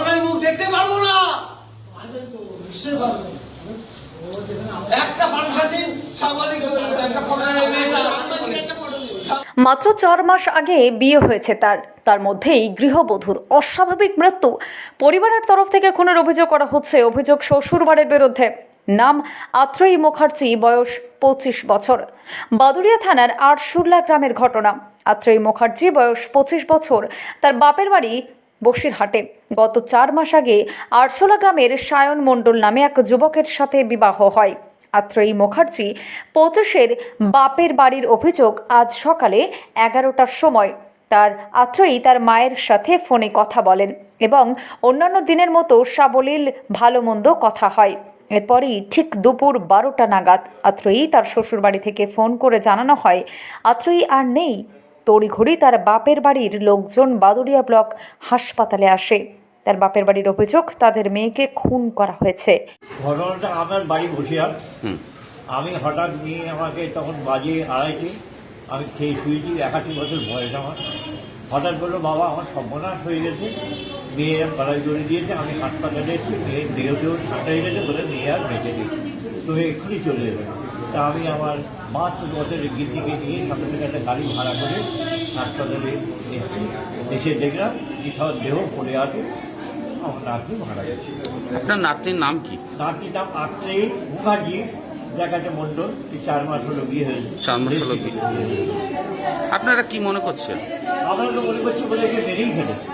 আমরা মুখ দেখতে পারবো না। একটা মানুষের সাংবাদিক মাত্র 4 মাস আগে বিয়ে হয়েছে তার মধ্যেই গৃহবধূর অস্বাভাবিক মৃত্যু। পরিবারের তরফ থেকে খুনের অভিযোগ করা হচ্ছে। অভিযোগ শ্বশুরবাড়ির বিরুদ্ধে। নাম আত্রেয়ী মুখার্জি, বয়স 25 বছর। বাদুড়িয়া থানার আরশুল্লা গ্রামের ঘটনা। আত্রেয়ী মুখার্জি বয়স 25 বছর। তার বাপের বাড়ি বসিরহাটে। গত 4 মাস আগে আরশুলা গ্রামের সায়ন মণ্ডল নামে এক যুবকের সাথে বিবাহ হয়। আত্রেয়ী মুখার্জি 25-এর বাপের বাড়ির অভিযোগ, আজ সকালে 11টার সময় আত্রেয়ী তার মায়ের সাথে ফোনে কথা বলেন এবং অন্যান্য দিনের মতো সাবলীল ভালো মন্দ কথা হয়। এরপরই ঠিক দুপুর 12টা নাগাদ আত্রেয়ী তার শ্বশুরবাড়ি থেকে ফোন করে জানানো হয় আত্রেয়ী আর নেই। তড়িঘড়ি তার বাপের বাড়ির লোকজন বাদুড়িয়া ব্লক হাসপাতালে আসে। তার বাপের বাড়ির অভিযোগ, তাদের মেয়েকে খুন করা হয়েছে। ঘটনাটা আমার বাড়ি বসিরহাট। আমি হঠাৎ নিয়ে আমাকে তখন বাজে 2:30, আমি খেয়ে শুয়েছি, 81 বছর বয়স আমার। হঠাৎ বললো, বাবা আমার সর্বনাশ হয়ে গেছে, মেয়ে গলায় জড়িয়ে দিয়েছে, আমি হাসপাতালে এসেছি, মেয়ের দেহ ঠান্ডা হয়ে গেছে বলে মেয়ে আর বেঁচে নেই, তুমি এক্ষুনি চলে যাবে। তা আমি আমার 72 বছরের গিন্নিকে নিয়ে সাথে থেকে একটা গাড়ি ভাড়া করে হাসপাতালে এসেছি। এসে দেখলাম কোথাও দেহ পড়ে আছে, আমার নাতনি মারা গেছে। আপনার নাতনির নাম কি? নাতনির নাম আত্রেয়ী মুখার্জি, দেখাচ্ছে মণ্ডল। 4 মাস হলো বিয়ে হয়েছে। 4 মাস হলো বিয়ে। আপনারা কি মনে করছেন? আমরা তো মনে করছি বলে একে মেরেই ফেলেছে।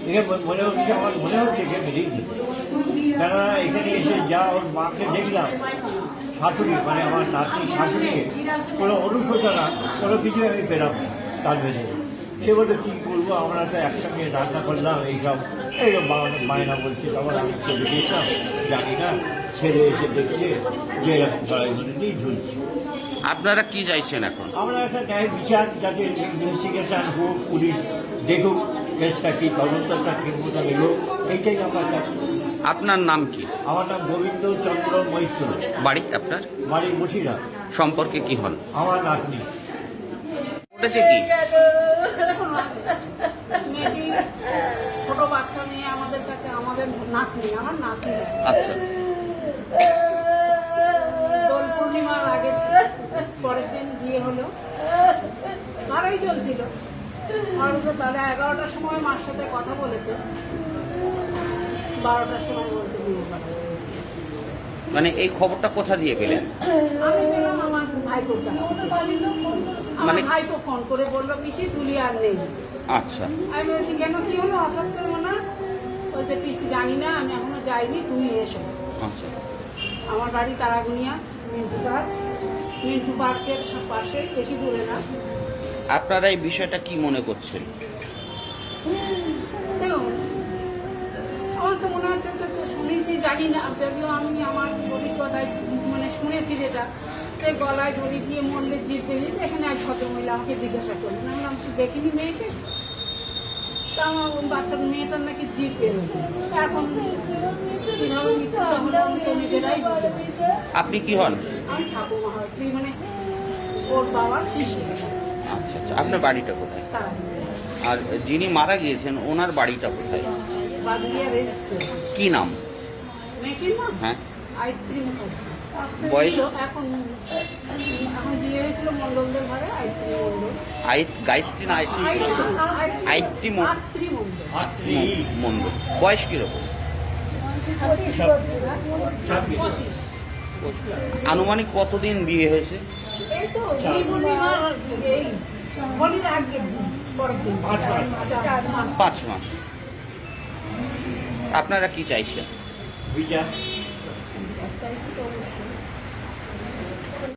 একে মনে হচ্ছে, আমার মনে হচ্ছে একে মেরেই ফেলেছে। কেননা এখানে এসে যা ওর মাকে দেখলাম, শাশুড়ি মানে আমার নাতনির শাশুড়িকে কোনো অনুশোচনা কোনো কিছু আমি পেলাম না তার ভেতরে। সে বলতে কী করবো, আমরা তো একসঙ্গে রান্না করলাম, এইসব বায়না বলছে। তখন আমি চলে গিয়েছিলাম, জানি না, ছেলে এসে দেখছে যে এরকম গলায় নিয়েই ঝুলছে। আপনারা কি চাইছেন এখন? আমরা একটা ন্যায় বিচার, যাতে ইনভেস্টিগেশন হোক, পুলিশ দেখুক কেসটা কি, তদন্তটা ঠিক মতো এগোক, এইটাই আমরা চাচ্ছি। আপনার নাম কি? আমার নাম গোবিন্দ চন্দ্র মৈত্র। বাড়ি আপনার? বাড়ি বসিরহাট। সম্পর্কে কি হন? আমার নাতনি। উঠেছে কি? মেয়েটি ছোট বাচ্চা মেয়ে আমাদের কাছে, আমাদের নাতনি, আমার নাতনি। আচ্ছা, দোল পূর্ণিমার আগে পরের দিন বিয়ে হলো, ভালোই চলছিল। আর তারা 11টার সময় মার সাথে কথা বলেছে, 12টার সময় বলছে বিয়ে করা। মানে এই খবরটা কোথা দিয়ে পেলেন? আমি পেলাম আমার ভাইপোর কাছ থেকে। আমার ভাইপো ফোন করে বললো, পিসি তুলি আর নেই। আচ্ছা, আমি বলছি, কেন কি হলো হঠাৎ করে মনে? বলছে, পিসি জানি না, আমি এখনো যাইনি, তুমি এসো। আচ্ছা। আমার বাড়ি তারাগুনিয়া, মিন্টু পার্কের পাশে, বেশি দূরে না। আপনারা এই বিষয়টা কি মনে করছেন? দেখুন, আমার তো মনে হচ্ছে, তো শুনেছি, জানি না, যদিও আমি আমার শরীর কথায় মানে শুনেছি যেটা, যে গলায় দড়ি দিয়ে মরলে জিভ বেরিয়ে। এখানে এক ভদ্রমহিলা আমাকে জিজ্ঞাসা করলেন, আমি বললাম, দেখিনি মেয়েকে? তা আমার বাচ্চার মেয়েটার নাকি জিভ বেরোয়। এখন কীভাবে মৃত্যু হলো আমি তো নিজেরাই বুঝতে পারছি। আপনি কি হন? আমি ঠাকুমা হয়, মানে ওর বাবার কৃষি। আচ্ছা আচ্ছা। আপনার বাড়িটা কোথায়? তার আর যিনি মারা গিয়েছেন ওনার বাড়িটা কোথায়? বাদুড়িয়া রেজিস্ট্রি। কি নাম? মেয়েটির নাম হ্যাঁ। আয়ত্রী মুখার্জি। বয়স? এখন বিয়ে হয়েছিল মণ্ডলদের ঘরে, আয়ত্রী মণ্ডল। গায়ত্রী না আয়ত্রী? আয়ত্রী মণ্ডল। আয়ত্রী মণ্ডল। আত্রি মণ্ডল। বয়স কিরকম? 25। আনুমানিক কতদিন বিয়ে হয়েছে? এই তো এই পূর্ণিমার এই হোলির আগের দিন, পরের দিন। 5 মাস। 5 মাস। আপনারা কি চাইছেন? বিচার। চাইছি তো